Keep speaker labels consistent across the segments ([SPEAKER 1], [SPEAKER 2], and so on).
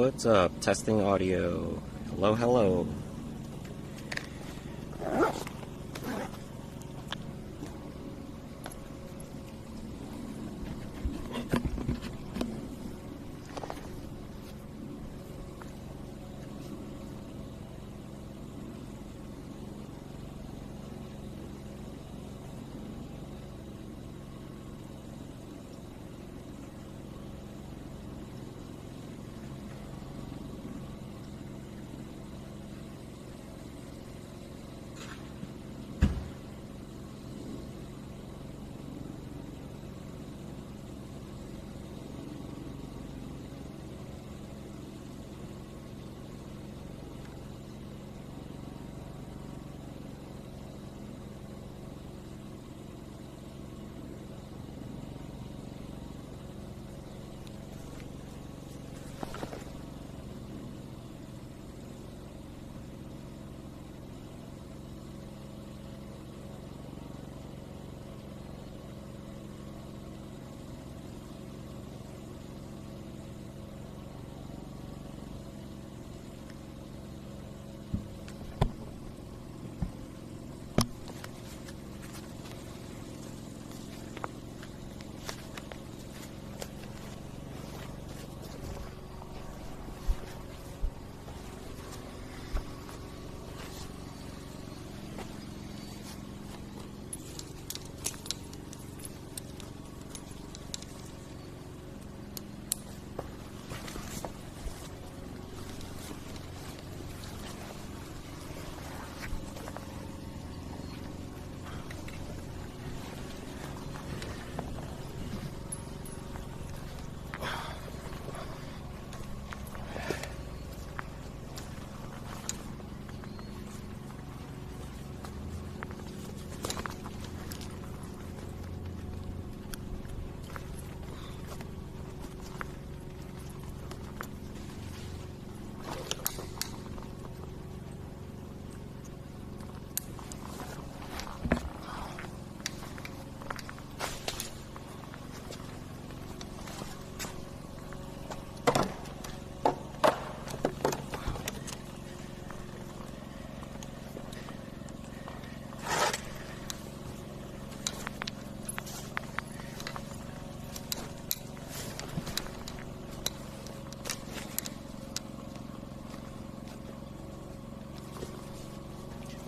[SPEAKER 1] What's up? Testing audio. Hello, hello.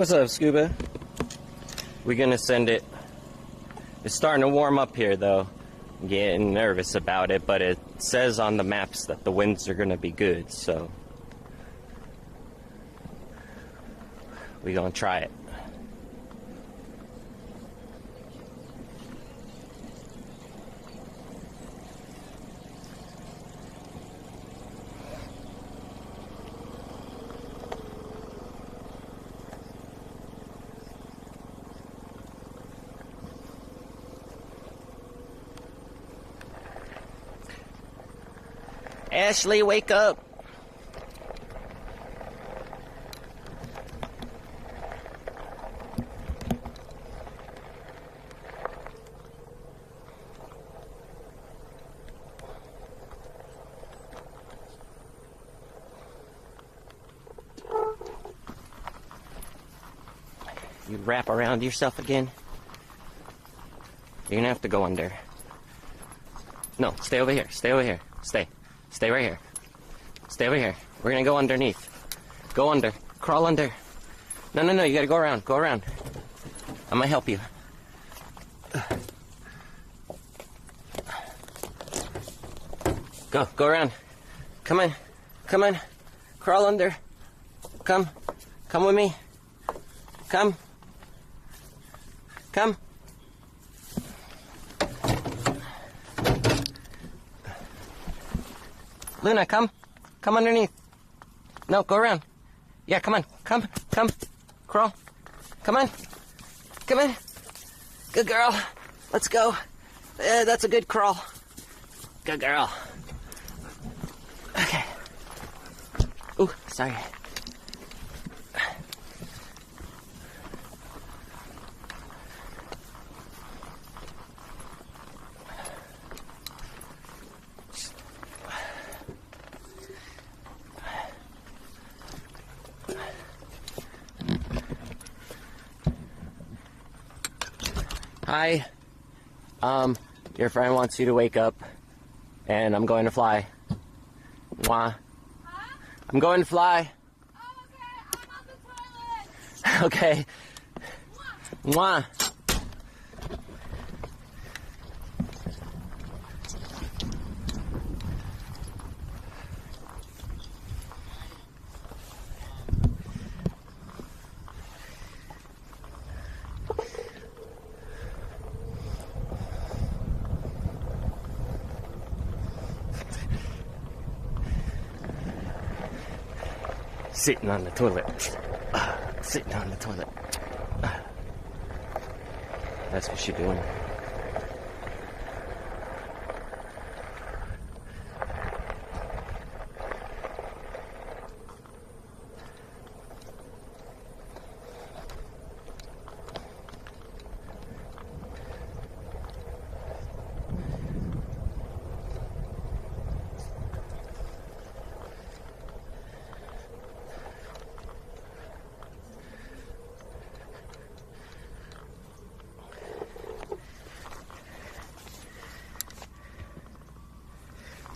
[SPEAKER 1] What's up, Scuba? We're gonna send it. It's starting to warm up here, though. I'm getting nervous about it, but it says on the maps that the winds are gonna be good, so we're gonna try it. Ashley, wake up! You wrap around yourself again? You're gonna have to go under. No, stay over here. Stay over here. Stay. Stay right here. Stay over here. We're gonna go underneath. Go under. Crawl under. No, no, no. You gotta go around. Go around. I'm gonna help you. Go. Go around. Come on. Come on. Crawl under. Come. Come with me. Come. Come. Luna, come. Come underneath. No, go around. Yeah, come on. Come. Come. Crawl. Come on. Come on. Good girl. Let's go. That's a good crawl. Good girl. Okay. Ooh, sorry. Hi. Your friend wants you to wake up, and I'm going to fly. Mwah.
[SPEAKER 2] Huh?
[SPEAKER 1] I'm going to fly.
[SPEAKER 2] Oh, okay. I'm on the toilet.
[SPEAKER 1] Okay. Mwah. Sitting on the toilet. Sitting on the toilet. That's what she's doing.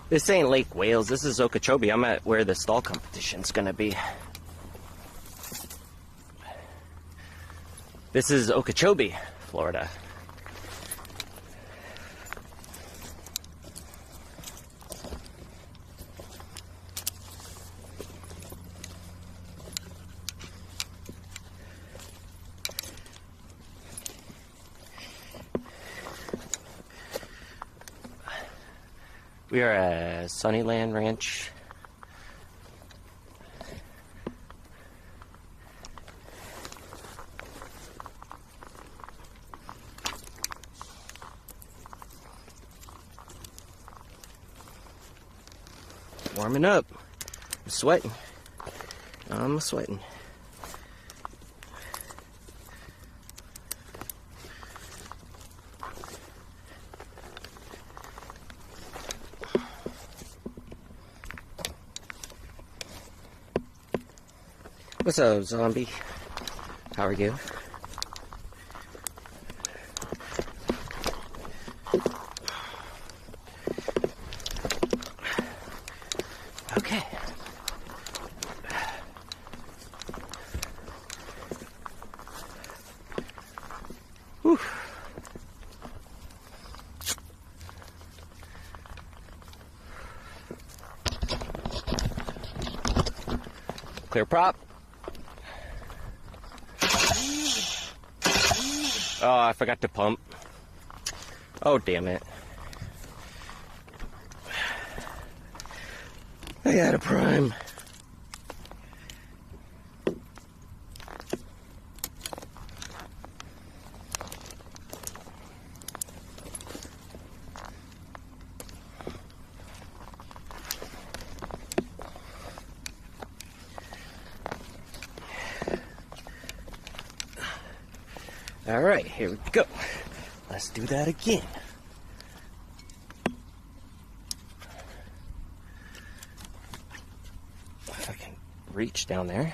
[SPEAKER 1] This ain't Lake Wales, this is Okeechobee. I'm at where the stall competition's gonna be. This is Okeechobee, Florida. We are at Sunniland Ranch. Warming up. I'm sweating. I'm sweating. What's up, zombie? How are you? Okay. Whew. Clear prop. Oh, I forgot to pump. Oh, damn it. I got a prime. All right, here we go. Let's do that again. If I can reach down there.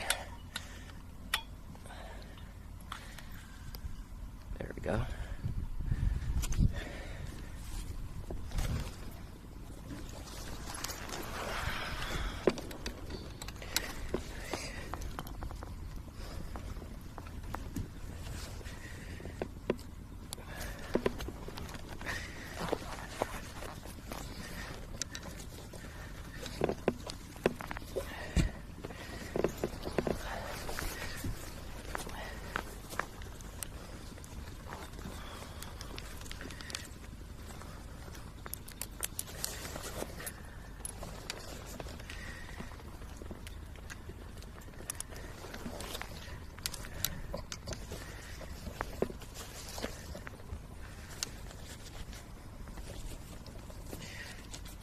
[SPEAKER 1] There we go.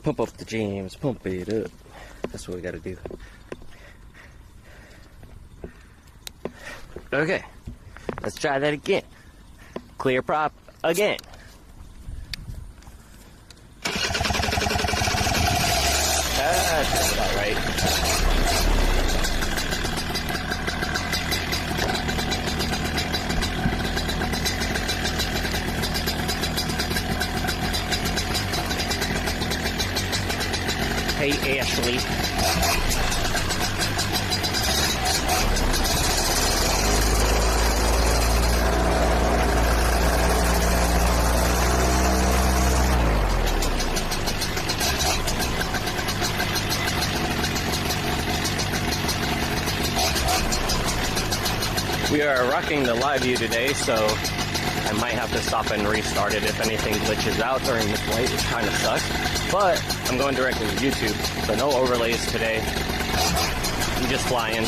[SPEAKER 1] Pump up the jams, pump it up. That's what we gotta do. Okay, let's try that again. Clear prop again. That's about right. We are rocking the live view today, so I might have to stop and restart it if anything glitches out during the flight. It kind of sucks. But I'm going directly to YouTube, so no overlays today. I'm just flying.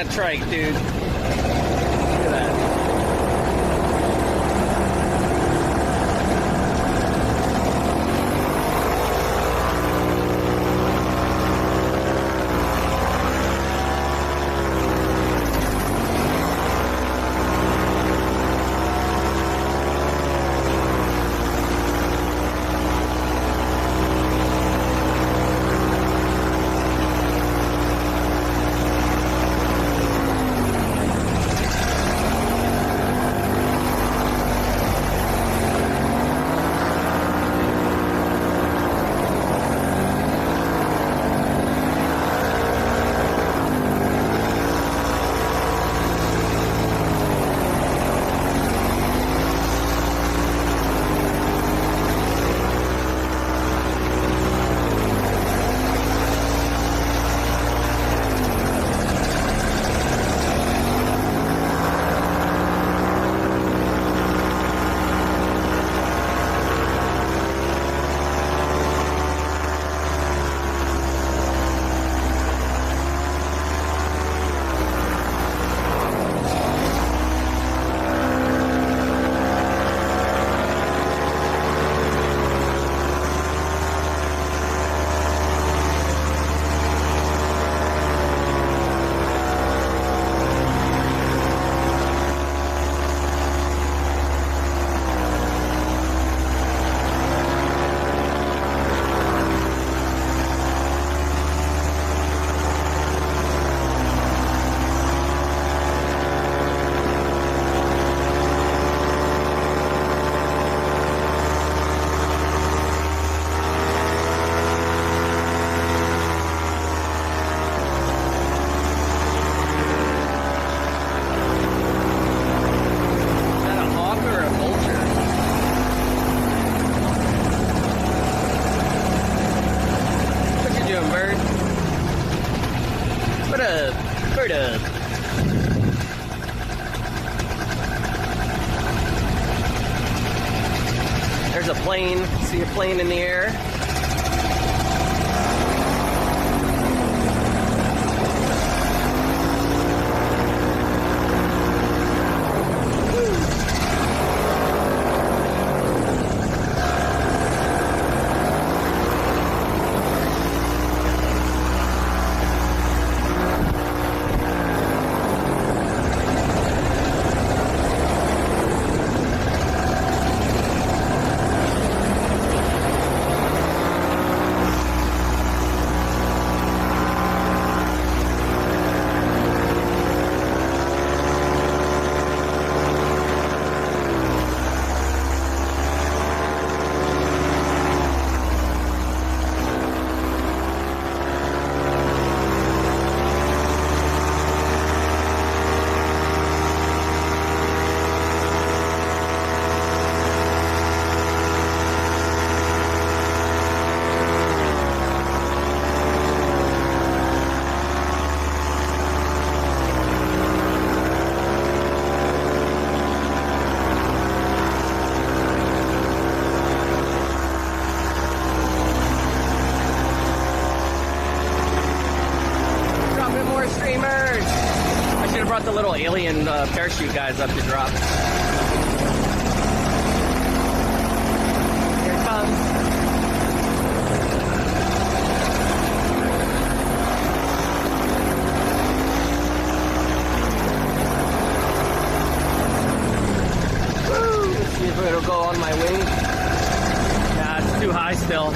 [SPEAKER 1] that trike, dude. Look at that. Bird up. There's a plane. See a plane in the air. The little alien parachute guys up to drop. Here it comes. Woo! Let's see if it'll go on my wing. Yeah, it's too high still.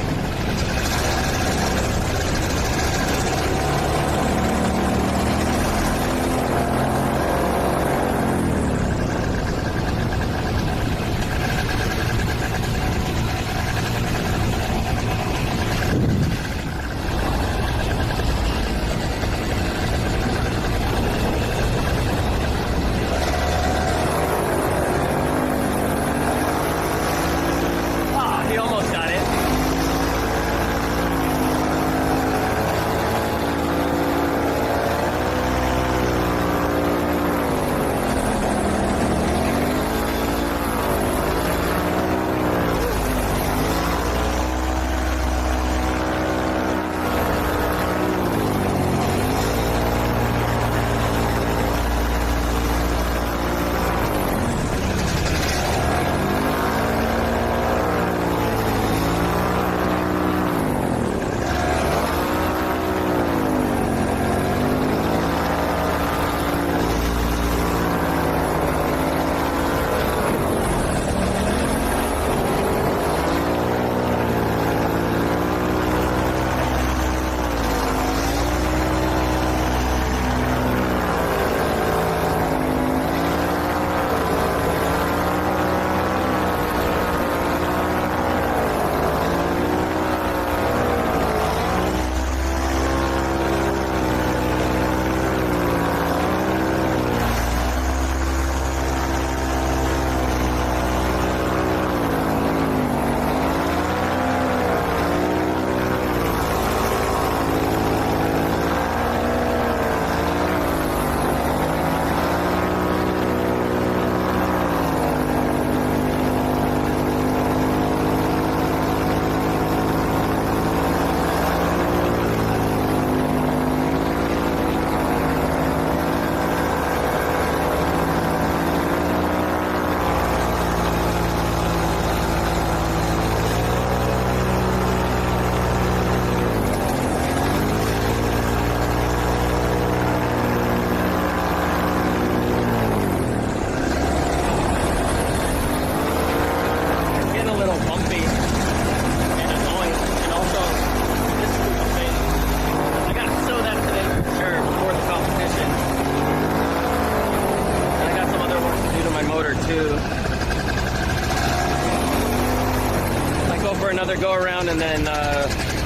[SPEAKER 1] for another go around and then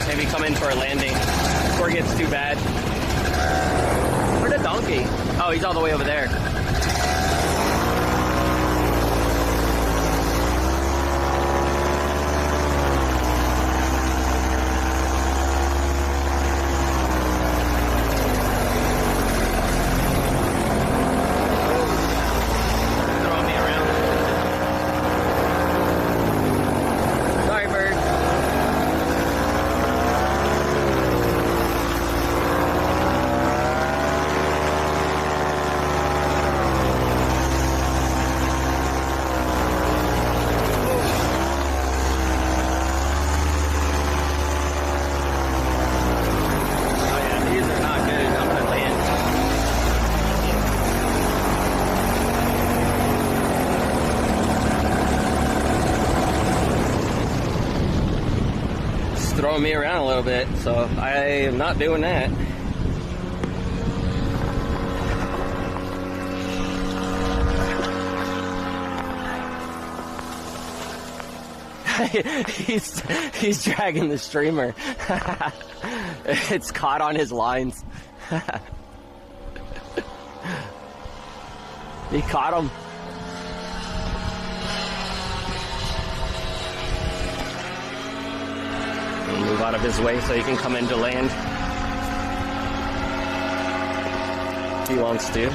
[SPEAKER 1] maybe come in for a landing before it gets too bad. Where'd the donkey? Oh, he's all the way over there. Throwing me around a little bit, so I am not doing that. he's dragging the streamer. It's caught on his lines. He caught him. Move out of his way so he can come into land if he wants to.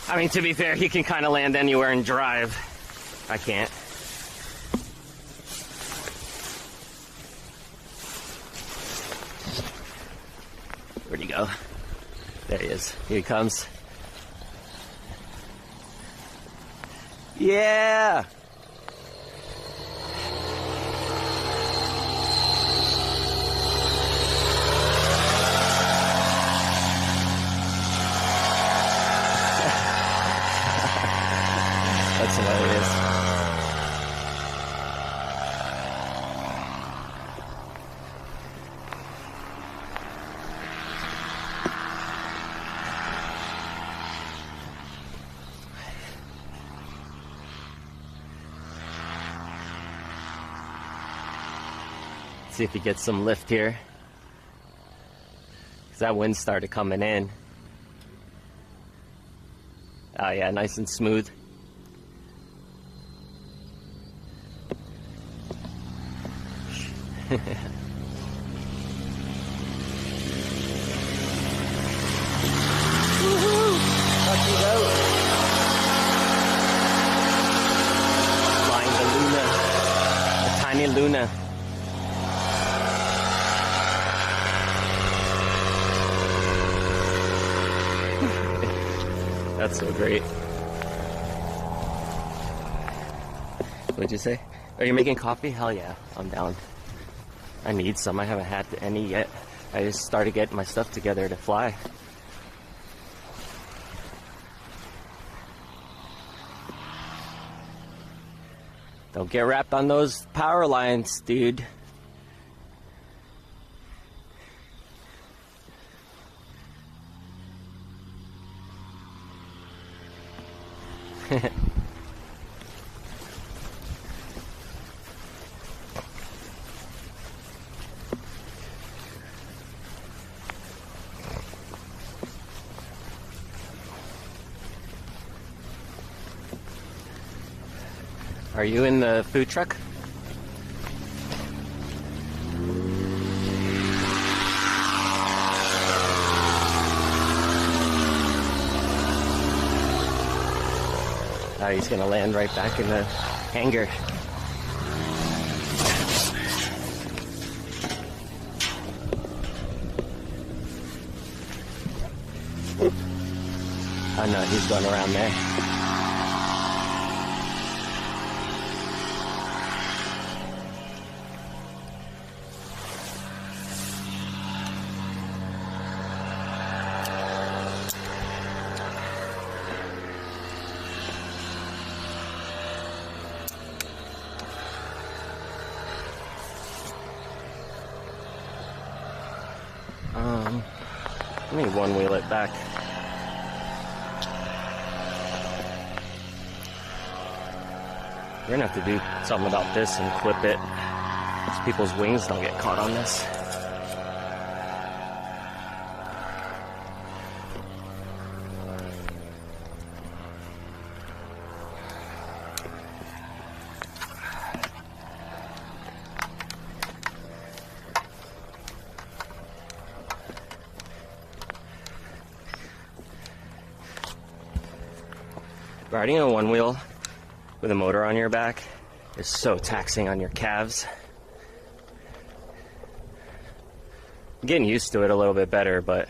[SPEAKER 1] I mean, to be fair, he can kind of land anywhere and drive. I can't. Where'd he go? There he is. Here he comes. Yeah! That's hilarious. See if he gets some lift here, because that wind started coming in. Oh yeah, nice and smooth. Woohoo! Lucky boat. Flying the Luna, the tiny Luna. That's so great. What'd you say? Are you making coffee? Hell yeah, I'm down. I need some. I haven't had any yet. I just started getting my stuff together to fly. Don't get wrapped on those power lines, dude. Are you in the food truck? He's gonna land right back in the hangar. Oh no, he's going around there. Let me one wheel it back. We're gonna have to do something about this and clip it, so people's wings don't get caught on this. Riding a one wheel with a motor on your back is so taxing on your calves. I'm getting used to it a little bit better, but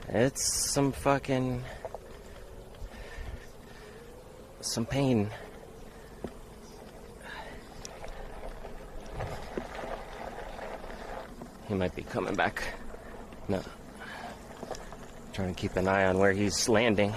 [SPEAKER 1] it's some pain. He might be coming back. No. Trying to keep an eye on where he's landing.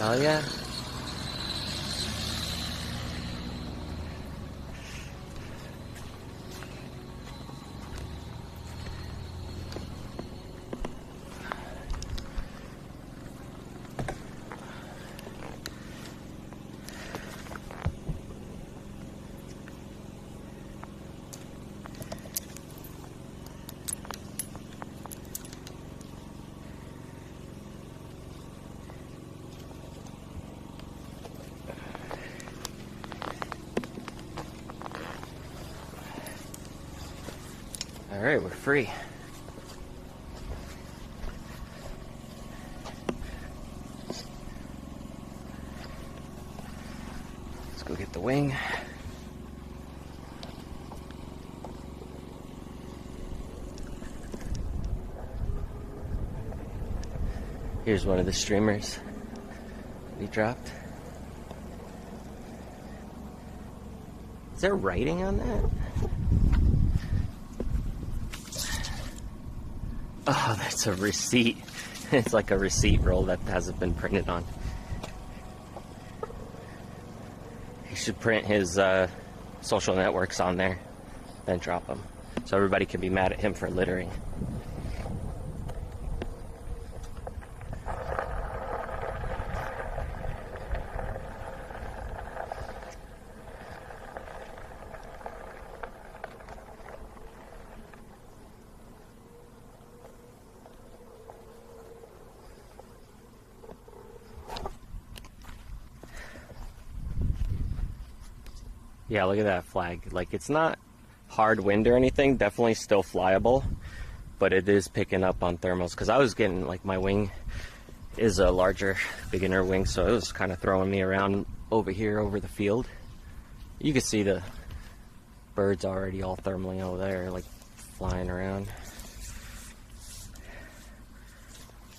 [SPEAKER 1] Oh yeah. All right, we're free. Let's go get the wing. Here's one of the streamers we dropped. Is there writing on that? Oh, that's a receipt. It's like a receipt roll that hasn't been printed on. He should print his social networks on there, then drop them, so everybody can be mad at him for littering. Yeah, look at that flag. Like, it's not hard wind or anything, definitely still flyable, but it is picking up on thermals, because I was getting, like, my wing is a larger beginner wing, so it was kind of throwing me around over here over the field. You can see the birds already all thermally over there, like, flying around.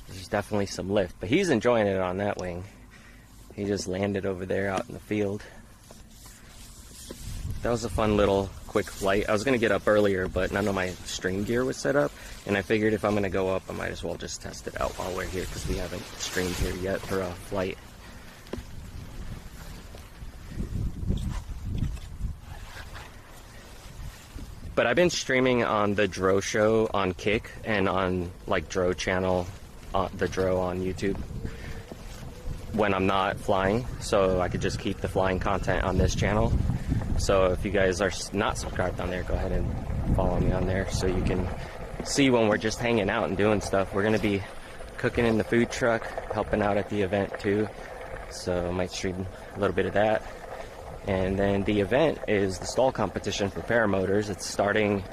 [SPEAKER 1] There's definitely some lift, but he's enjoying it on that wing. He just landed over there out in the field. That was a fun little quick flight. I was going to get up earlier, but none of my stream gear was set up, and I figured if I'm going to go up, I might as well just test it out while we're here, because we haven't streamed here yet for a flight. But I've been streaming on the Dro Show on Kick and on, like, Dro channel, the Dro on YouTube, when I'm not flying, so I could just keep the flying content on this channel. So if you guys are not subscribed on there, go ahead and follow me on there so you can see when we're just hanging out and doing stuff. We're going to be cooking in the food truck, helping out at the event too, so I might stream a little bit of that. And then the event is the stall competition for Paramotors. It's starting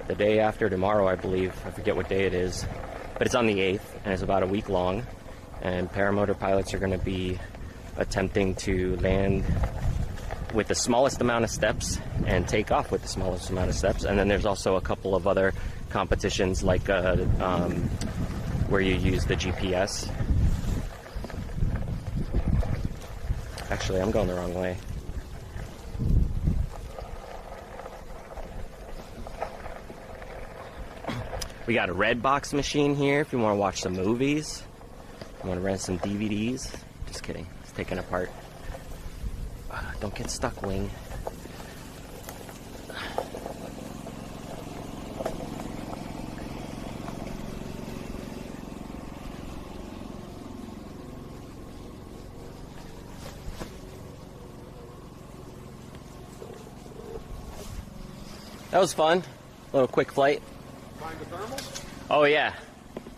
[SPEAKER 1] the day after tomorrow, I believe. I forget what day it is, but it's on the 8th, and it's about a week long. And Paramotor pilots are going to be attempting to land with the smallest amount of steps and take off with the smallest amount of steps. And then there's also a couple of other competitions, like where you use the GPS. Actually, I'm going the wrong way. We got a red box machine here if you want to watch some movies. You want to rent some DVDs. Just kidding. It's taken apart. Don't get stuck, Wing. That was fun. A little quick flight.
[SPEAKER 3] Find the thermal?
[SPEAKER 1] Oh yeah.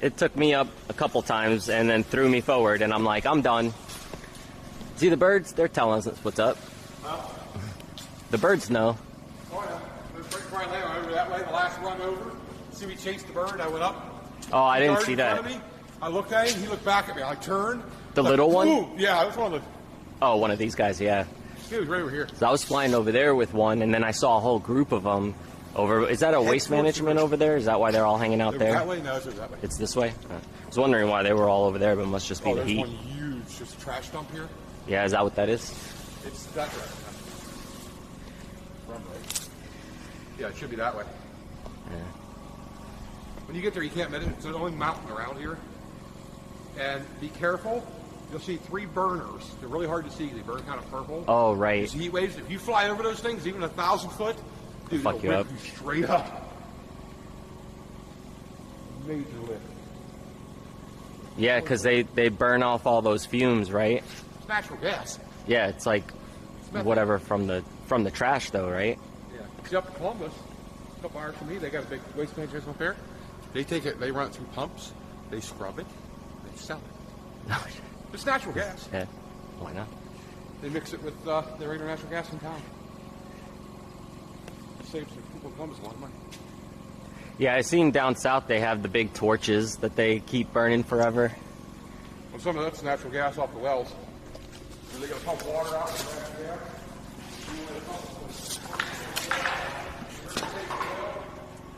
[SPEAKER 1] It took me up a couple times and then threw me forward, and I'm like, I'm done. See the birds? They're telling us what's up. The birds know.
[SPEAKER 3] Oh yeah. There's right now over that way, the last run over. See, we chased the bird, I went up.
[SPEAKER 1] Oh, I didn't
[SPEAKER 3] Darted
[SPEAKER 1] see
[SPEAKER 3] in front
[SPEAKER 1] that.
[SPEAKER 3] of me. I looked at him, he looked back at me. I turned.
[SPEAKER 1] The
[SPEAKER 3] like,
[SPEAKER 1] little one?
[SPEAKER 3] Ooh, yeah, it was one of the.
[SPEAKER 1] Oh, one of these guys, yeah.
[SPEAKER 3] He was right over here.
[SPEAKER 1] So I was flying over there with one, and then I saw a whole group of them over. Is that a waste management over there? Is that why they're all hanging out there?
[SPEAKER 3] That way? No, it's that way.
[SPEAKER 1] It's this way? I was wondering why they were all over there, but it must just be the
[SPEAKER 3] there's
[SPEAKER 1] heat.
[SPEAKER 3] one huge, just trash dump here.
[SPEAKER 1] Yeah, is that what that is?
[SPEAKER 3] It's that direction. Run right. Yeah, it should be that way.
[SPEAKER 1] Yeah.
[SPEAKER 3] When you get there, you can't miss it. It's the only mountain around here. And be careful. You'll see 3 burners. They're really hard to see. They burn kind of purple.
[SPEAKER 1] Oh, right.
[SPEAKER 3] These heat waves. If you fly over those things, even 1,000 foot, dude,
[SPEAKER 1] Fuck
[SPEAKER 3] it'll
[SPEAKER 1] you
[SPEAKER 3] whip
[SPEAKER 1] up.
[SPEAKER 3] you straight up. Major lift.
[SPEAKER 1] Yeah, because they burn off all those fumes, right?
[SPEAKER 3] It's natural gas.
[SPEAKER 1] Yeah, it's like
[SPEAKER 3] methane.
[SPEAKER 1] whatever from the trash, though, right?
[SPEAKER 3] Yeah. See, up in Columbus, a couple hours from me, they got a big waste management up there. They take it, they run it through pumps, they scrub it, they sell it. It's natural gas.
[SPEAKER 1] Yeah, why not?
[SPEAKER 3] They mix it with their regular natural gas in town. Saves the people in Columbus a lot of money.
[SPEAKER 1] Yeah, I seen down south they have the big torches that they keep burning forever.
[SPEAKER 3] Well, some of that's natural gas off the wells. And they gotta pump water out with natural gas.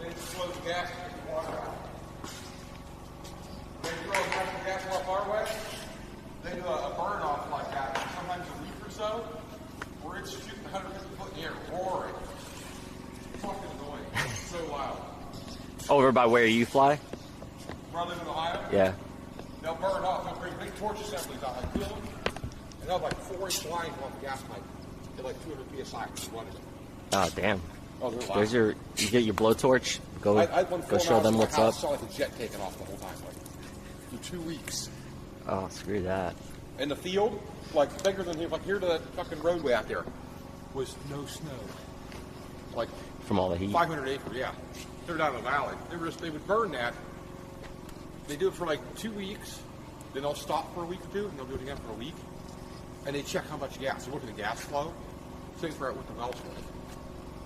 [SPEAKER 3] They slow the gas and get the water out. They throw natural gas off our way. They do a burn off like that, sometimes a week or so, where it's shooting 150 foot in the air, roaring. Fucking annoying. It's so loud.
[SPEAKER 1] Over by where you fly?
[SPEAKER 3] Where I live in Ohio,
[SPEAKER 1] Yeah.
[SPEAKER 3] they'll burn off. They'll bring big torch assemblies out, like fill them, and they'll have like 4-inch lines off the gas pipe at like 200 psi running it.
[SPEAKER 1] Oh, damn.
[SPEAKER 3] Oh, they're loud.
[SPEAKER 1] There's you get your blowtorch, go
[SPEAKER 3] won 4
[SPEAKER 1] show
[SPEAKER 3] miles
[SPEAKER 1] them
[SPEAKER 3] from my
[SPEAKER 1] what's
[SPEAKER 3] house,
[SPEAKER 1] up.
[SPEAKER 3] saw like a jet taking off the whole time, like for 2 weeks.
[SPEAKER 1] Oh, screw that.
[SPEAKER 3] And the field, like bigger than here, like here to that fucking roadway out there, was no snow. Like
[SPEAKER 1] From all the heat.
[SPEAKER 3] 500 acres, yeah. They're down in the valley. They would burn that. They do it for like 2 weeks, then they'll stop for a week or 2, and they'll do it again for a week. And they check how much gas. They look at the gas flow, same for what the wells were.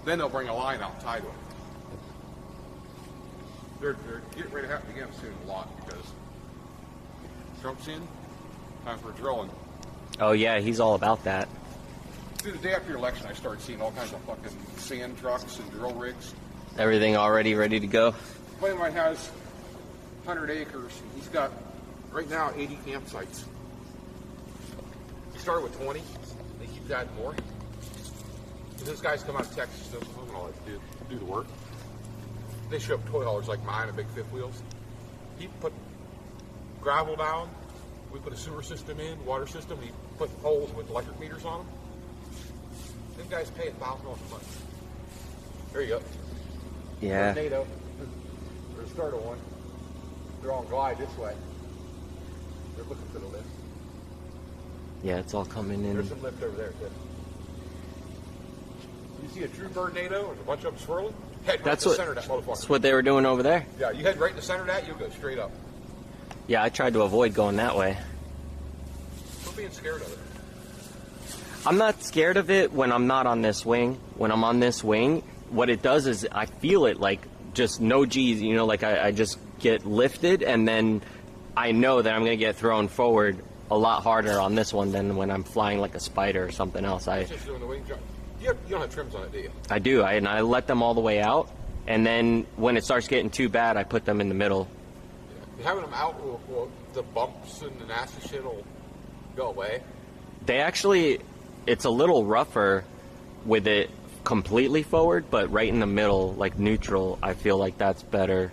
[SPEAKER 3] Then they'll bring a line out and tie to it. They're getting ready to happen again soon a lot because Trump's in. Time for drilling.
[SPEAKER 1] Oh, yeah, he's all about that.
[SPEAKER 3] Dude, the day after the election, I started seeing all kinds of fucking sand trucks and drill rigs.
[SPEAKER 1] Everything already ready to go?
[SPEAKER 3] A friend of mine has 100 acres. He's got, right now, 80 campsites. He started with 20. They keep adding more. And those guys come out of Texas, Oklahoma, and all that to do the work. They show up toy haulers like mine and big fifth wheels. He put gravel down. We put a sewer system in, water system. We put poles with electric meters on them. Them guys pay $1,000 a month. There you go.
[SPEAKER 1] Yeah.
[SPEAKER 3] NATO. There's a start of one. They're on glide this way. They're looking for the lift.
[SPEAKER 1] Yeah, it's all coming in.
[SPEAKER 3] There's some lift over there, too. You see a true bird NATO? There's a bunch of them swirling. Head right
[SPEAKER 1] That's
[SPEAKER 3] in the
[SPEAKER 1] what,
[SPEAKER 3] center of that motherfucker.
[SPEAKER 1] that's what they were doing over there.
[SPEAKER 3] Yeah, you head right in the center of that, you'll go straight up.
[SPEAKER 1] Yeah, I tried to avoid going that way.
[SPEAKER 3] Quit being scared of it.
[SPEAKER 1] I'm not scared of it when I'm not on this wing. When I'm on this wing, what it does is I feel it like just no G's, you know, like I just get lifted, and then I know that I'm going to get thrown forward a lot harder on this one than when I'm flying like a spider or something else.
[SPEAKER 3] It's just doing the wing jump. You don't have trims on it, do you?
[SPEAKER 1] I do, and I let them all the way out, and then when it starts getting too bad, I put them in the middle.
[SPEAKER 3] Yeah. Having them out, will the bumps and the nasty shit will go away.
[SPEAKER 1] They actually, it's a little rougher with it completely forward, but right in the middle, like neutral, I feel like that's better.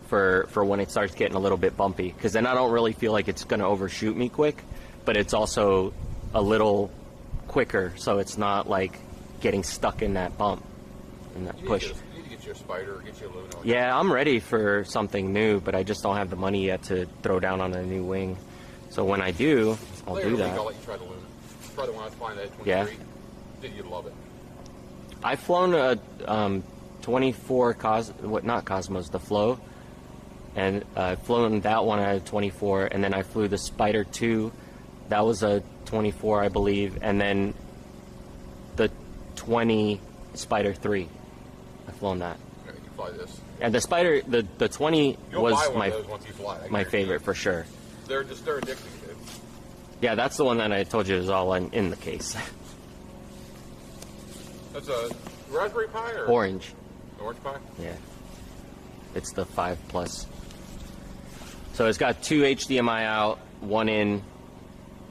[SPEAKER 1] for when it starts getting a little bit bumpy, because then I don't really feel like it's going to overshoot me quick, but it's also a little quicker, so it's not like getting stuck in that bump and that push.
[SPEAKER 3] You need to get you a Spider or get you a Luna.
[SPEAKER 1] Yeah, I'm ready for something new, but I just don't have the money yet to throw down on a new wing. So when I do, I'll
[SPEAKER 3] Later
[SPEAKER 1] do
[SPEAKER 3] in the week,
[SPEAKER 1] that.
[SPEAKER 3] I'll let you try the Luna. Try the one I find at 23.
[SPEAKER 1] Yeah.
[SPEAKER 3] Then you'd love it.
[SPEAKER 1] I've flown a 24 not Cosmos, the Flow, and I've flown that one at a 24, and then I flew the Spider 2, that was a 24, I believe, and then the 20 Spider 3. I've flown that.
[SPEAKER 3] Yeah, you can fly this.
[SPEAKER 1] And the Spider, the 20
[SPEAKER 3] You'll
[SPEAKER 1] was
[SPEAKER 3] buy one of those once you fly. I
[SPEAKER 1] my
[SPEAKER 3] guarantee
[SPEAKER 1] favorite
[SPEAKER 3] you.
[SPEAKER 1] for sure.
[SPEAKER 3] They're addicting, dude.
[SPEAKER 1] Yeah, that's the one that I told you is all in the case.
[SPEAKER 3] That's a Raspberry Pi or
[SPEAKER 1] Orange.
[SPEAKER 3] Orange Pi?
[SPEAKER 1] Yeah. It's the 5 Plus. So it's got 2 HDMI out, 1 in,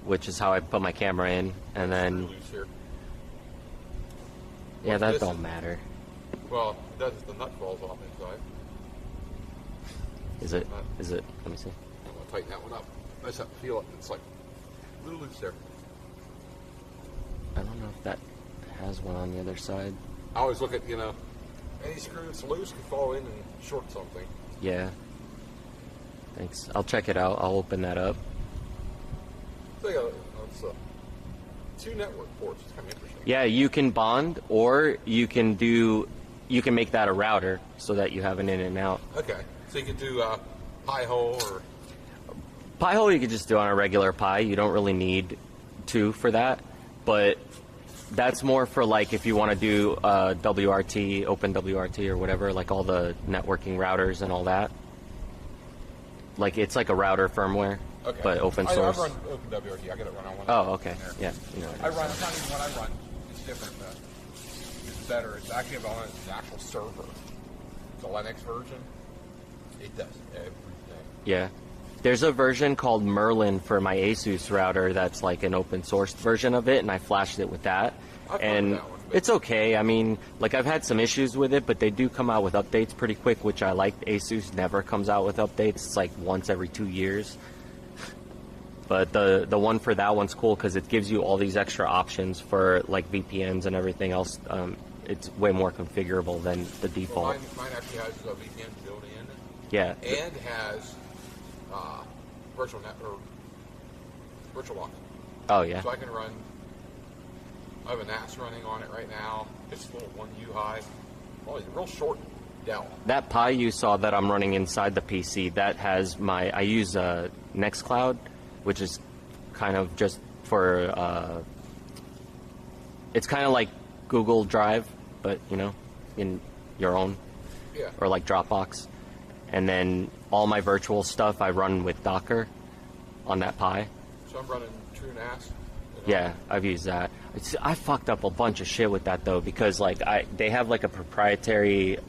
[SPEAKER 1] which is how I put my camera in, and then
[SPEAKER 3] Loose here.
[SPEAKER 1] yeah,
[SPEAKER 3] What's
[SPEAKER 1] that
[SPEAKER 3] this?
[SPEAKER 1] don't matter.
[SPEAKER 3] Well, it does. The nut falls off inside.
[SPEAKER 1] Is it? Is it? Let me see.
[SPEAKER 3] I'm gonna tighten that one up. I just have to feel it. It's like a little loose there.
[SPEAKER 1] I don't know if that has one on the other side.
[SPEAKER 3] I always look at any screw that's loose can fall in and short something.
[SPEAKER 1] Yeah. Thanks. I'll check it out. I'll open that up.
[SPEAKER 3] So it's 2 network ports. It's kind of interesting.
[SPEAKER 1] Yeah, you can bond, or you can make that a router so that you have an in and out.
[SPEAKER 3] Okay, so you can do Pi hole or
[SPEAKER 1] Pi hole you could just do on a regular Pi. You don't really need 2 for that, but that's more for like if you want to do WRT, Open WRT or whatever, like all the networking routers and all that. Like it's like a router firmware,
[SPEAKER 3] okay.
[SPEAKER 1] but open source.
[SPEAKER 3] I run Open WRT. I got it run on one.
[SPEAKER 1] Oh, okay.
[SPEAKER 3] There.
[SPEAKER 1] Yeah. You know what
[SPEAKER 3] I
[SPEAKER 1] it is.
[SPEAKER 3] run. It's not even what I run. It's different. It's better. It's actually on the actual server. It's a Linux version. It does everything.
[SPEAKER 1] Yeah. There's a version called Merlin for my Asus router that's like an open source version of it, and I flashed it with that.
[SPEAKER 3] I've heard
[SPEAKER 1] And
[SPEAKER 3] of that one, but-
[SPEAKER 1] it's okay. I mean, like I've had some issues with it, but they do come out with updates pretty quick, which I like. Asus never comes out with updates. It's like once every 2 years. But the one for that one's cool because it gives you all these extra options for like VPNs and everything else. It's way more configurable than the default.
[SPEAKER 3] Well, mine actually has a VPN built in.
[SPEAKER 1] Yeah.
[SPEAKER 3] And has virtual lock.
[SPEAKER 1] Oh yeah.
[SPEAKER 3] So I can run. I have a NAS running on it right now. It's full of 1U high. Oh, it's a real short Dell.
[SPEAKER 1] That Pi you saw that I'm running inside the PC, that has I use Nextcloud, which is kind of just for, it's kind of like Google Drive, but, in your own,
[SPEAKER 3] Yeah.
[SPEAKER 1] or like Dropbox. And then all my virtual stuff I run with Docker on that Pi.
[SPEAKER 3] So I'm running True NAS.
[SPEAKER 1] Yeah, I've used that. I fucked up a bunch of shit with that though, because like they have like a proprietary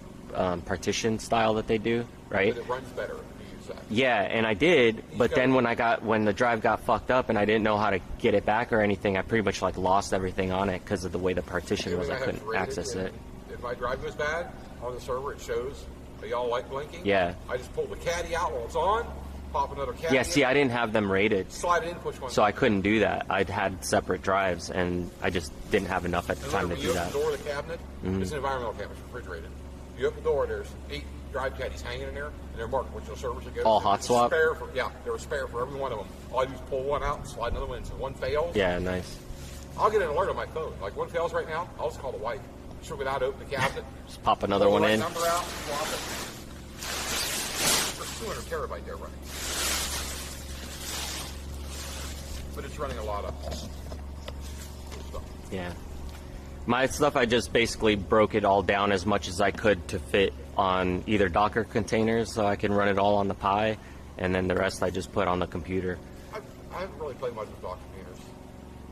[SPEAKER 1] partition style that they do, right?
[SPEAKER 3] But it runs better if you use that.
[SPEAKER 1] Yeah, and I did, but then when the drive got fucked up and I didn't know how to get it back or anything, I pretty much like lost everything on it because of the way the partition was. I
[SPEAKER 3] have
[SPEAKER 1] couldn't
[SPEAKER 3] rated
[SPEAKER 1] access it.
[SPEAKER 3] If my drive goes bad on the server, it shows a yellow light blinking.
[SPEAKER 1] Yeah.
[SPEAKER 3] I just pull the caddy out while it's on, pop another caddy.
[SPEAKER 1] Yeah, see,
[SPEAKER 3] in,
[SPEAKER 1] I didn't have them rated,
[SPEAKER 3] slide it in, push one.
[SPEAKER 1] so I couldn't do that. I'd had separate drives, and I just didn't have enough at the
[SPEAKER 3] And
[SPEAKER 1] time to
[SPEAKER 3] when
[SPEAKER 1] do
[SPEAKER 3] you
[SPEAKER 1] that.
[SPEAKER 3] open the door of the cabinet, it's an environmental cabinet, it's refrigerated. You open the door, there's 8 drive caddies hanging in there, and they're marked which servers it goes
[SPEAKER 1] All
[SPEAKER 3] to.
[SPEAKER 1] hot
[SPEAKER 3] There's a
[SPEAKER 1] swap?
[SPEAKER 3] Spare for, yeah, there was spare for every one of them. All I do is pull one out and slide another one in. So one fails,
[SPEAKER 1] Yeah, nice.
[SPEAKER 3] I'll get an alert on my phone. Like one fails right now, I'll just call the wife. She'll get out, open the cabinet,
[SPEAKER 1] Just pop another
[SPEAKER 3] pull the
[SPEAKER 1] one
[SPEAKER 3] right
[SPEAKER 1] in.
[SPEAKER 3] number out, swap it. There's 200 terabyte there running. But it's running a lot of stuff.
[SPEAKER 1] Yeah. My stuff, I just basically broke it all down as much as I could to fit on either Docker containers so I can run it all on the Pi, and then the rest I just put on the computer.
[SPEAKER 3] I haven't really played much with Docker containers.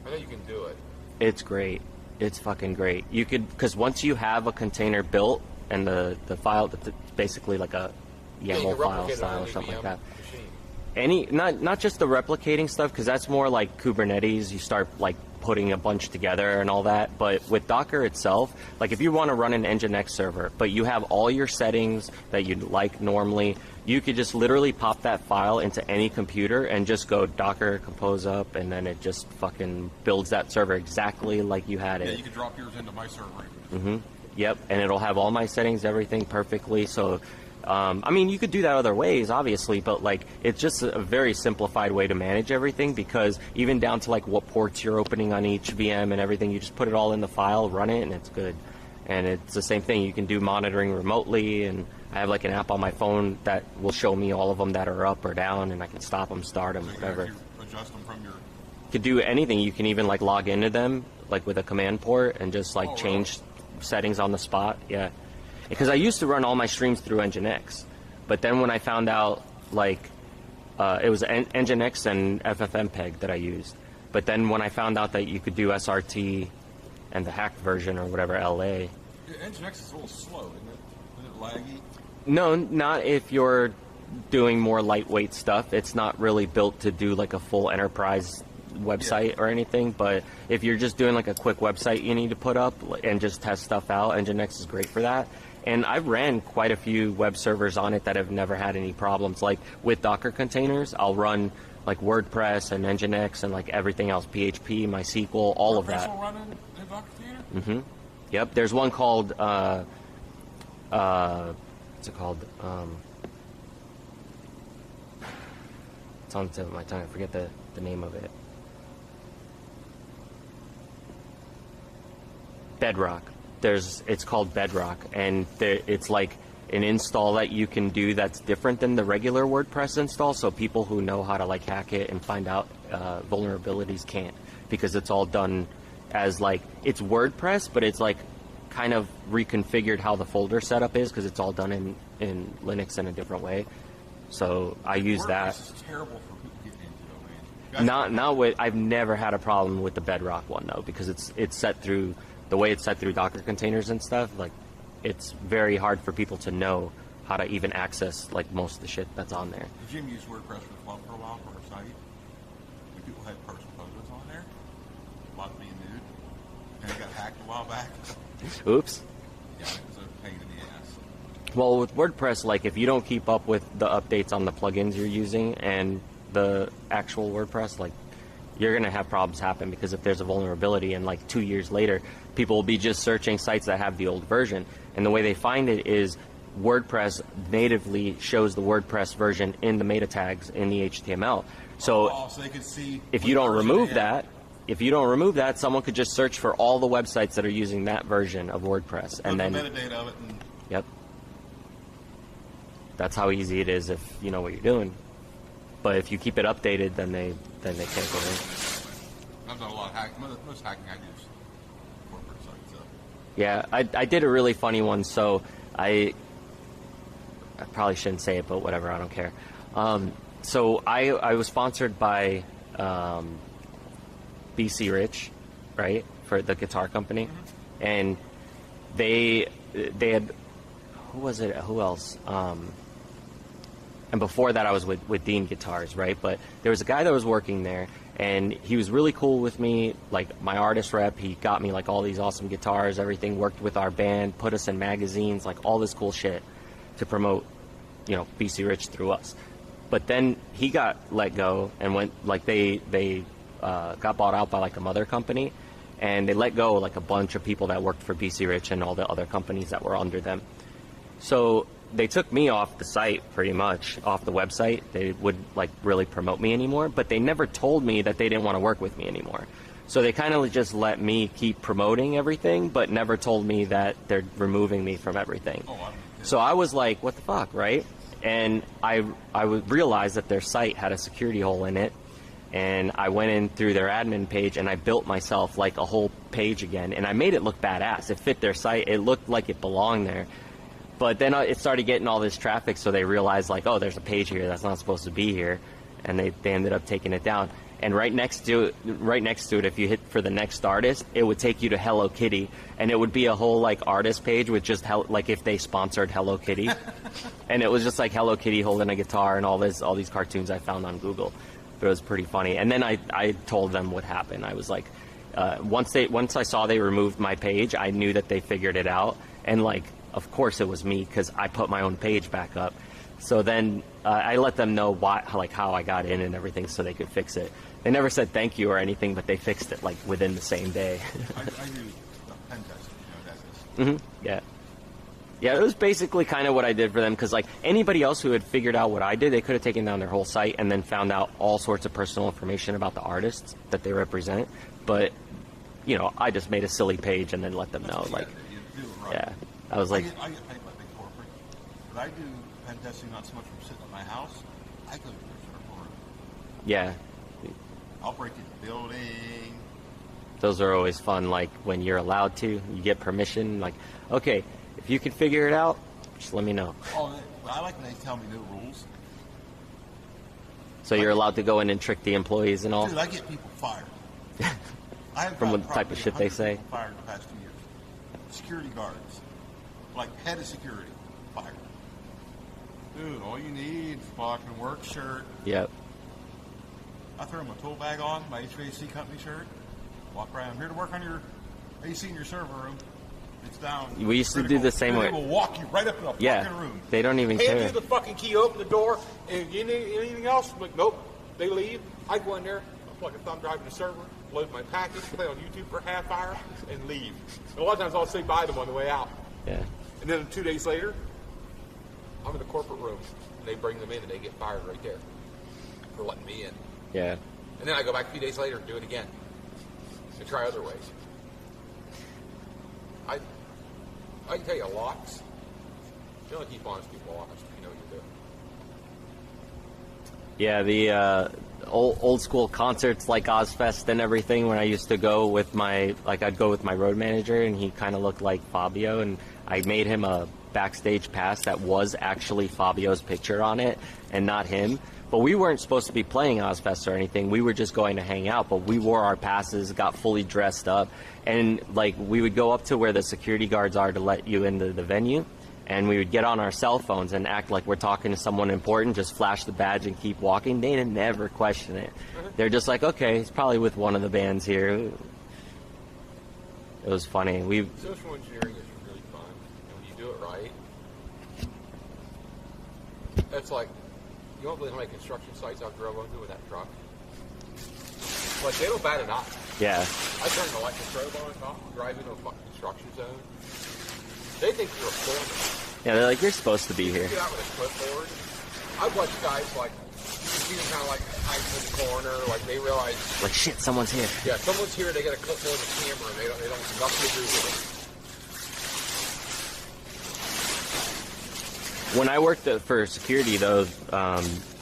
[SPEAKER 3] I know you can do it.
[SPEAKER 1] It's great. It's fucking great. You could, because once you have a container built and the file, it's basically like a
[SPEAKER 3] Yeah, you
[SPEAKER 1] YAML
[SPEAKER 3] can
[SPEAKER 1] file
[SPEAKER 3] replicate it
[SPEAKER 1] style
[SPEAKER 3] on
[SPEAKER 1] or
[SPEAKER 3] an
[SPEAKER 1] something like
[SPEAKER 3] AVM
[SPEAKER 1] that.
[SPEAKER 3] machine.
[SPEAKER 1] Not just the replicating stuff, because that's more like Kubernetes. You start like putting a bunch together and all that. But with Docker itself, like if you want to run an Nginx server, but you have all your settings that you'd like normally, you could just literally pop that file into any computer and just go Docker compose up, and then it just fucking builds that server exactly like you had it.
[SPEAKER 3] Yeah, you could drop yours into my server.
[SPEAKER 1] Mm-hmm. Yep, and it'll have all my settings, everything perfectly. So, I mean, you could do that other ways, obviously, but like it's just a very simplified way to manage everything, because even down to like what ports you're opening on each VM and everything, you just put it all in the file, run it, and it's good. And it's the same thing. You can do monitoring remotely, and I have like an app on my phone that will show me all of them that are up or down, and I can stop them, start them,
[SPEAKER 3] So you
[SPEAKER 1] whatever.
[SPEAKER 3] can adjust them from your...
[SPEAKER 1] You could do anything. You can even like log into them like with a command port and just like change settings on the spot. Yeah, because I used to run all my streams through Nginx, but then when I found out like it was Nginx and FFmpeg that I used, but then when I found out that you could do SRT and the hacked version or whatever LA.
[SPEAKER 3] Yeah, Nginx is a little slow, isn't it? Isn't it laggy?
[SPEAKER 1] No, not if you're doing more lightweight stuff. It's not really built to do like a full enterprise website or anything, but if you're just doing like a quick website you need to put up and just test stuff out, Nginx is great for that. And I've ran quite a few web servers on it that have never had any problems. Like with Docker containers, I'll run like WordPress and Nginx and like everything else, PHP, MySQL, all of that.
[SPEAKER 3] WordPress will run in a Docker container?
[SPEAKER 1] Mm-hmm. Yep. There's one called what's it called? It's on the tip of my tongue. I forget the name of it. Bedrock. It's called Bedrock, and it's like an install that you can do that's different than the regular WordPress install. So people who know how to like hack it and find out vulnerabilities can't, because it's all done as like it's WordPress, but it's like kind of reconfigured how the folder setup is, because it's all done in Linux in a different way. So I use
[SPEAKER 3] WordPress
[SPEAKER 1] that.
[SPEAKER 3] is terrible for people getting into it, man.
[SPEAKER 1] Not with. I've never had a problem with the Bedrock one though, because it's set through the way it's set through Docker containers and stuff. Like, it's very hard for people to know how to even access like most of the shit that's on there.
[SPEAKER 3] Did Jim use WordPress for a while for our site? When people had personal photos on there, a lot of being nude, and it got hacked a while back.
[SPEAKER 1] Oops.
[SPEAKER 3] Yeah, it was a pain in the ass.
[SPEAKER 1] Well, with WordPress, like if you don't keep up with the updates on the plugins you're using and the actual WordPress, like you're going to have problems happen, because if there's a vulnerability and like 2 years later, people will be just searching sites that have the old version. And the way they find it is WordPress natively shows the WordPress version in the meta tags in the HTML. So,
[SPEAKER 3] so they could see
[SPEAKER 1] if you don't remove that, someone could just search for all the websites that are using that version of WordPress, and then
[SPEAKER 3] the metadata of it. And
[SPEAKER 1] yep, that's how easy it is if you know what you're doing. But if you keep it updated, then they can't go in.
[SPEAKER 3] I've done a lot of hacking. Most hacking I do is corporate sites. So.
[SPEAKER 1] Yeah, I did a really funny one. So I probably shouldn't say it, but whatever, I don't care. So I was sponsored by BC Rich, right, for the guitar company, and they had, who was it? Who else? And before that, I was with Dean Guitars, right? But there was a guy that was working there, and he was really cool with me, like my artist rep. He got me like all these awesome guitars, everything, worked with our band, put us in magazines, like all this cool shit to promote, BC Rich through us. But then he got let go and went, like they got bought out by like a mother company, and they let go like a bunch of people that worked for BC Rich and all the other companies that were under them. So they took me off the site, pretty much, off the website. They would like really promote me anymore, but they never told me that they didn't want to work with me anymore. So they kind of just let me keep promoting everything, but never told me that they're removing me from everything. So I was like, what the fuck, right? And I would realize that their site had a security hole in it, and I went in through their admin page and I built myself like a whole page again, and I made it look badass. It fit their site. It looked like it belonged there. But then it started getting all this traffic, so they realized like, oh, there's a page here that's not supposed to be here, and they ended up taking it down. And right next to it, if you hit for the next artist, it would take you to Hello Kitty, and it would be a whole like artist page with just like if they sponsored Hello Kitty, and it was just like Hello Kitty holding a guitar and all these cartoons I found on Google. But it was pretty funny. And then I told them what happened. I was like, once I saw they removed my page, I knew that they figured it out, and like, of course it was me, because I put my own page back up. So then I let them know why, like how I got in and everything, so they could fix it. They never said thank you or anything, but they fixed it like within the same day.
[SPEAKER 4] I do pen testing, that's it.
[SPEAKER 1] Yeah. Yeah, it was basically kind of what I did for them, because like anybody else who had figured out what I did, they could have taken down their whole site and then found out all sorts of personal information about the artists that they represent. But, you know, I just made a silly page and then let them know. Like,
[SPEAKER 4] You do it right.
[SPEAKER 1] yeah, I was like,
[SPEAKER 4] I get paid by big corporate, but I do pen testing not so much from sitting at my house. I go to the server room.
[SPEAKER 1] yeah,
[SPEAKER 4] I'll break into the building.
[SPEAKER 1] those are always fun. Like when you're allowed to, you get permission. Like, okay, if you can figure it out, just let me know.
[SPEAKER 4] Oh, I like when they tell me new rules.
[SPEAKER 1] So you're allowed to go in and trick the employees and all.
[SPEAKER 4] Dude, I get people fired. I have
[SPEAKER 1] From
[SPEAKER 4] got
[SPEAKER 1] what type of
[SPEAKER 4] probably
[SPEAKER 1] shit they
[SPEAKER 4] 100
[SPEAKER 1] say?
[SPEAKER 4] people fired in the past 2 years. Security guards, like head of security, fired. Dude, all you need is a fucking work shirt.
[SPEAKER 1] Yep.
[SPEAKER 4] I throw my tool bag on, my HVAC company shirt, walk around. I'm here to work on your AC in your server room. It's down.
[SPEAKER 1] We used to do the same way.
[SPEAKER 4] They will walk you right up in the
[SPEAKER 1] Yeah,
[SPEAKER 4] fucking room.
[SPEAKER 1] they don't even
[SPEAKER 3] Hand
[SPEAKER 1] care.
[SPEAKER 3] you the fucking key, open the door, and you need anything else? I'm like, nope. They leave. I go in there, I'm fucking thumb driving the server, load my package, play on YouTube for a half hour, and leave. And a lot of times I'll say bye to them on the way out.
[SPEAKER 1] Yeah.
[SPEAKER 3] And then 2 days later, I'm in the corporate room, and they bring them in, and they get fired right there for letting me in.
[SPEAKER 1] Yeah.
[SPEAKER 3] And then I go back a few days later and do it again. And try other ways. I can tell you lots. You only keep honest people honest if you know what you're doing.
[SPEAKER 1] Yeah, the old school concerts like Ozfest and everything, when I used to go with I'd go with my road manager, and he kind of looked like Fabio, and I made him a backstage pass that was actually Fabio's picture on it and not him. But we weren't supposed to be playing Ozfest or anything. We were just going to hang out, but we wore our passes, got fully dressed up, and like we would go up to where the security guards are to let you into the venue, and we would get on our cell phones and act like we're talking to someone important, just flash the badge and keep walking. They didn't never question it. They're just like, okay, he's probably with one of the bands here. It was funny.
[SPEAKER 3] Social engineering is really fun. And when you do it right, it's like, you won't believe how many construction sites I've drove onto with that truck. Like, they don't bat an eye.
[SPEAKER 1] Yeah.
[SPEAKER 3] I turn the electric strobe on and off, drive into a fucking construction zone. They think you're a foreman.
[SPEAKER 1] Yeah, they're like, you're supposed to be here.
[SPEAKER 3] You get out with a clipboard. I've watched guys like, you see them kind of like hiding in the corner, like they realize,
[SPEAKER 1] Like, shit, someone's here.
[SPEAKER 3] yeah, someone's here, they got a clipboard and a camera, and they don't have nothing to do with it.
[SPEAKER 1] When I worked for security, though,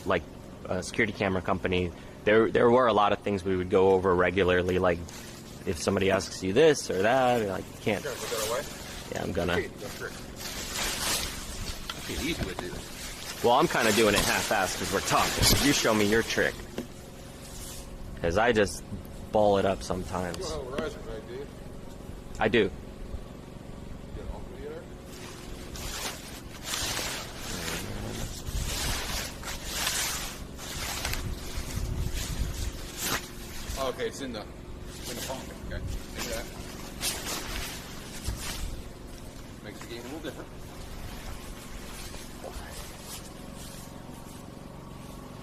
[SPEAKER 1] like a security camera company, there were a lot of things we would go over regularly. Like, if somebody asks you this or that, you're like, you can't.
[SPEAKER 3] Sure, put that away.
[SPEAKER 1] Yeah, I'm gonna.
[SPEAKER 3] Okay, easy with it.
[SPEAKER 1] Well, I'm kind of doing it half-assed because we're talking. You show me your trick, because I just ball it up
[SPEAKER 3] You
[SPEAKER 1] sometimes.
[SPEAKER 3] don't have a riser, right, dude?
[SPEAKER 1] I do.
[SPEAKER 3] You got an off video there? Oh, okay, it's in the pocket, okay. Look at that. Makes the game a little different.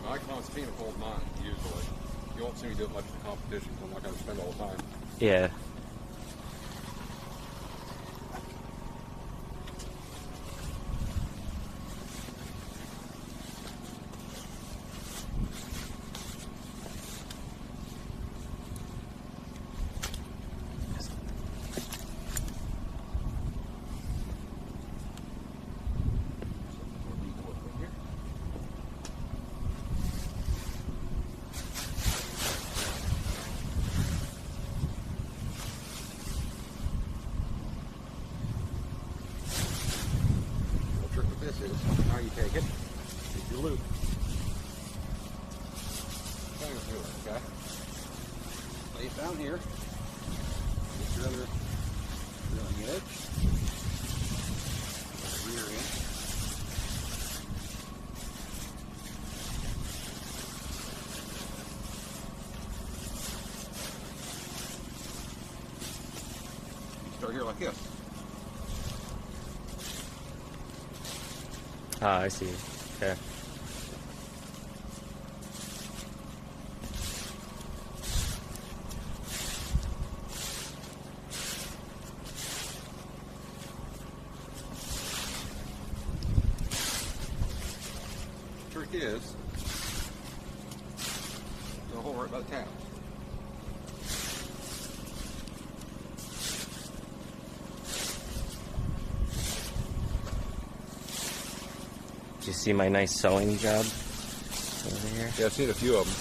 [SPEAKER 3] I Constantine hold mine, usually. You won't see me do it much in competition, so I'm not going to spend all the time.
[SPEAKER 1] Yeah.
[SPEAKER 3] The trick with this is, now you take it, take your loop. Kind of do it, okay? Lay it down here. Get your other drilling edge. Rear end. You start here like this.
[SPEAKER 1] Ah, I see. Okay.
[SPEAKER 3] Trick is, there's a hole right by the tap.
[SPEAKER 1] Did you see my nice sewing job over here?
[SPEAKER 3] Yeah, I've seen a few of them.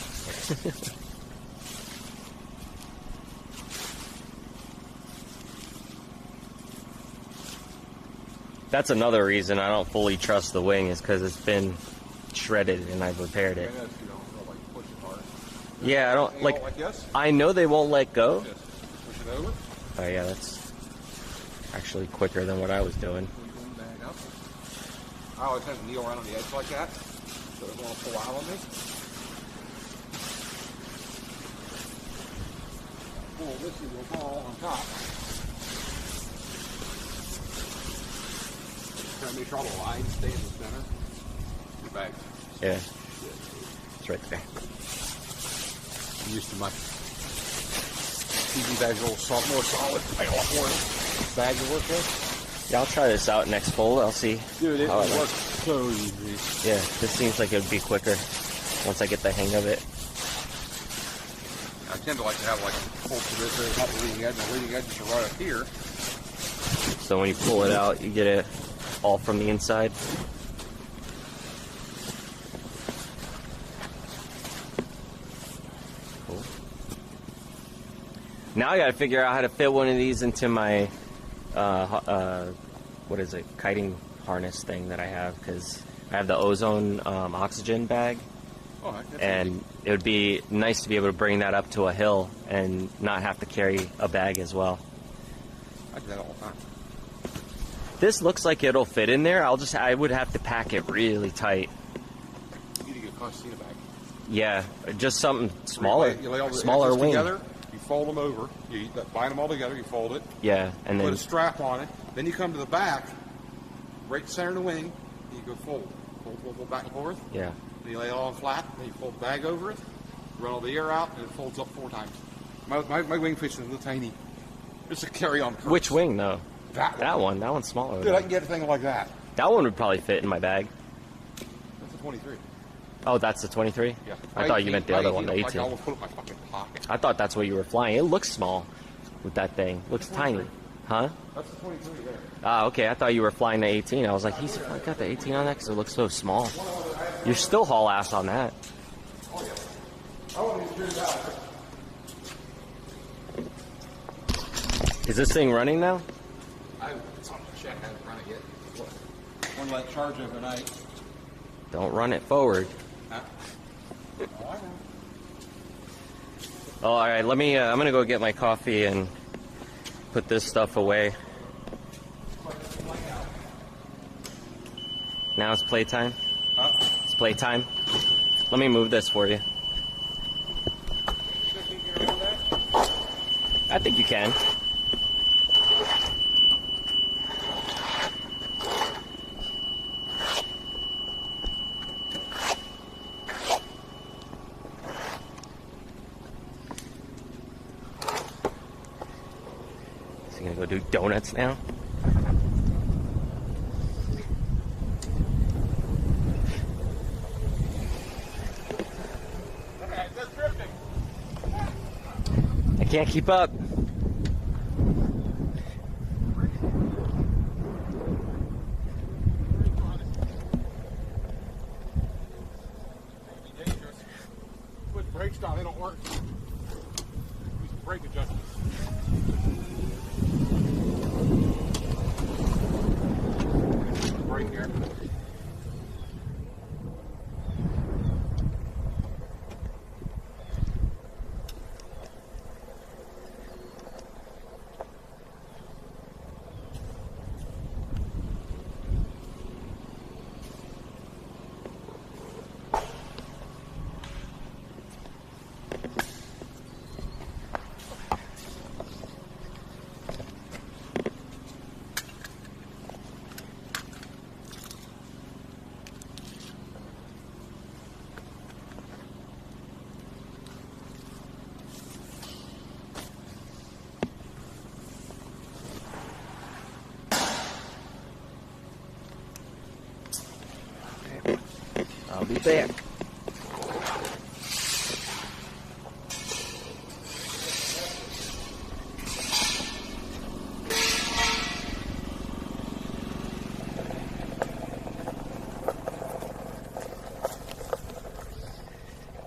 [SPEAKER 1] That's another reason I don't fully trust the wing, is because it's been shredded and I've repaired it.
[SPEAKER 3] You don't like push it hard.
[SPEAKER 1] Yeah, I don't
[SPEAKER 3] You
[SPEAKER 1] like.
[SPEAKER 3] like this?
[SPEAKER 1] I know they won't let go.
[SPEAKER 3] Just push it over.
[SPEAKER 1] Oh yeah, that's actually quicker than what I was doing.
[SPEAKER 3] Pull your wing bag up. I always have to kneel around on the edge like that, so it won't pull out on me. Pull this and will fall on top. Try to make sure all the lines stay in the center. Your bag.
[SPEAKER 1] Yeah, it's right there.
[SPEAKER 3] I'm used to my TV bag's a little more solid. I got a lot more bag to work with.
[SPEAKER 1] Yeah, I'll try this out next fold. I'll see.
[SPEAKER 3] Dude, it
[SPEAKER 1] how
[SPEAKER 3] works
[SPEAKER 1] works.
[SPEAKER 3] so easy.
[SPEAKER 1] Yeah, this seems like it would be quicker once I get the hang of it.
[SPEAKER 3] I tend to like to have like holes to this area, not the leading edge, and the leading edges are right up here.
[SPEAKER 1] So when you pull it out, you get it all from the inside. Cool. Now I gotta figure out how to fit one of these into my, what is it, kiting harness thing that I have, because I have the ozone oxygen bag.
[SPEAKER 3] Oh, that's
[SPEAKER 1] And it would be nice to be able to bring that up to a hill and not have to carry a bag as well.
[SPEAKER 3] I do that all the time.
[SPEAKER 1] This looks like it'll fit in there. I would have to pack it really tight.
[SPEAKER 3] You need to get a concertina bag.
[SPEAKER 1] Yeah, just something smaller,
[SPEAKER 3] You lay all the
[SPEAKER 1] smaller
[SPEAKER 3] edges
[SPEAKER 1] wing.
[SPEAKER 3] together, you fold them over, you bind them all together, you fold it,
[SPEAKER 1] Yeah, and
[SPEAKER 3] put
[SPEAKER 1] then
[SPEAKER 3] a strap on it, then you come to the back, right center of the wing, and you go fold, fold back and forth.
[SPEAKER 1] yeah.
[SPEAKER 3] Then you lay it all flat, then you fold the bag over it, run all the air out, and it folds up 4 times. My wing fits is a little tiny. It's a carry-on purse.
[SPEAKER 1] Which wing though?
[SPEAKER 3] That one.
[SPEAKER 1] That one's smaller.
[SPEAKER 3] Dude, I can get a thing like that.
[SPEAKER 1] That one would probably fit in my bag.
[SPEAKER 3] That's a 23.
[SPEAKER 1] Oh, that's the 23?
[SPEAKER 3] Yeah.
[SPEAKER 1] I thought you meant the other one, the
[SPEAKER 3] I
[SPEAKER 1] 18.
[SPEAKER 3] almost put it in my fucking pocket.
[SPEAKER 1] I thought that's what you were flying. It looks small with that thing. Looks tiny. Huh?
[SPEAKER 3] That's the 23 there.
[SPEAKER 1] Ah, okay. I thought you were flying the 18. I was like, he's got the 18 on that because it looks so small. You're still haul ass on that.
[SPEAKER 3] Oh, yeah. I want to figure it out.
[SPEAKER 1] Is this thing running now?
[SPEAKER 3] It's on the check. I haven't run it yet. One let charge overnight.
[SPEAKER 1] Don't run it forward.
[SPEAKER 3] Huh? Oh, I know.
[SPEAKER 1] Oh, all right. Let me. I'm gonna go get my coffee and put this stuff away. Now it's playtime.
[SPEAKER 3] Huh?
[SPEAKER 1] It's playtime. Let me move this for you. I think you can. Is he gonna go do donuts now?
[SPEAKER 3] That's drifting.
[SPEAKER 1] I can't keep up.
[SPEAKER 3] Dangerous. Put the brakes down, they don't work. Use the brake adjustments. Brake here.
[SPEAKER 1] back.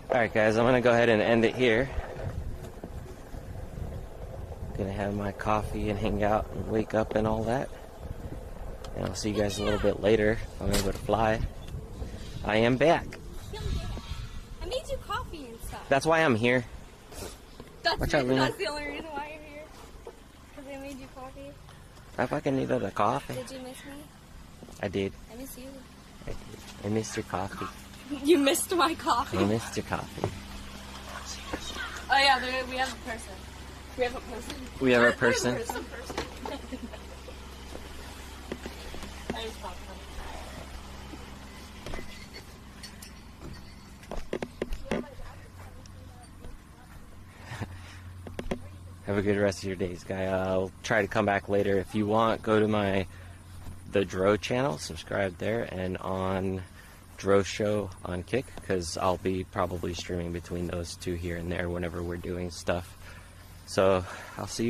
[SPEAKER 1] Alright guys, I'm gonna go ahead and end it here. Gonna have my coffee and hang out and wake up and all that. And I'll see you guys a little bit later if I'm able to fly. I am back.
[SPEAKER 2] I made you coffee and stuff.
[SPEAKER 1] That's why I'm here.
[SPEAKER 2] That's
[SPEAKER 1] Watch out, Luna.
[SPEAKER 2] That's the only reason why you're here. Because I made you coffee.
[SPEAKER 1] I fucking needed a coffee.
[SPEAKER 2] Did you miss me?
[SPEAKER 1] I did.
[SPEAKER 2] I miss you.
[SPEAKER 1] I did. I missed your coffee.
[SPEAKER 2] You missed my coffee.
[SPEAKER 1] I missed your coffee.
[SPEAKER 2] Oh yeah, we have a person. We have a person.
[SPEAKER 1] We have a person.
[SPEAKER 2] There's a person. I just popped
[SPEAKER 1] Have a good rest of your days, guy. I'll try to come back later. If you want, go to the Dro channel, subscribe there, and on Dro Show on Kick, because I'll be probably streaming between those two here and there whenever we're doing stuff. So I'll see you.